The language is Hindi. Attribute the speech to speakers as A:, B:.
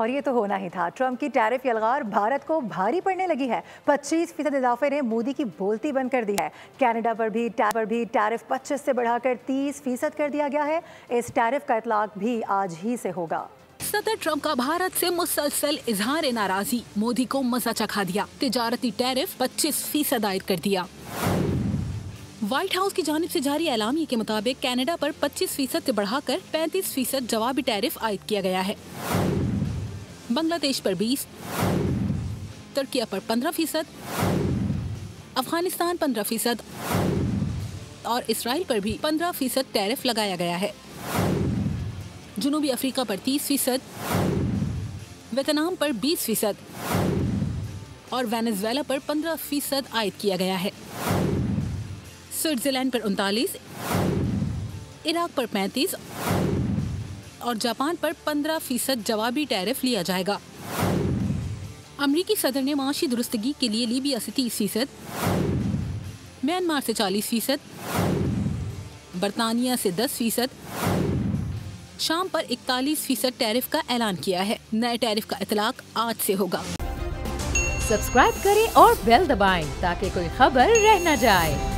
A: और ये तो होना ही था। ट्रंप की टैरिफ यलगार भारत को भारी पड़ने लगी है। 25% इजाफे ने मोदी की बोलती बंद कर दी है। कनाडा पर भी टैरिफ 25 से बढ़ाकर 30% कर दिया गया है। इस टैरिफ का इतलाक भी आज ही से होगा।
B: सदर ट्रंप का भारत से मुसलसल इजहार नाराजी, मोदी को मजा चखा दिया। तिजारती टैरिफ 25% आयद कर दिया। व्हाइट हाउस की जानिब से जारी एलामिये के मुताबिक कनाडा पर 25% से बढ़ाकर 35% जवाबी टैरिफ आयद किया गया है। बांग्लादेश पर 20%, तुर्किया पर 15%, अफगानिस्तान 15% और इसराइल पर भी 15% टैरिफ लगाया गया है। जनूबी अफ्रीका पर 30%, वियतनाम पर 20% और वेनेजुएला पर 15% आयद किया गया है। स्विट्जरलैंड पर 39%, इराक पर 35% और जापान पर 15% जवाबी टैरिफ लिया जाएगा। अमरीकी सदर ने माशी दुरुस्तगी के लिए लीबिया से 30%, म्यांमार से 40%, बरतानिया से 10%, शाम पर 41% टैरिफ का ऐलान किया है। नए टैरिफ का इतलाक आज से होगा।
C: सब्सक्राइब करें और बेल दबाएं ताकि कोई खबर रह न जाए।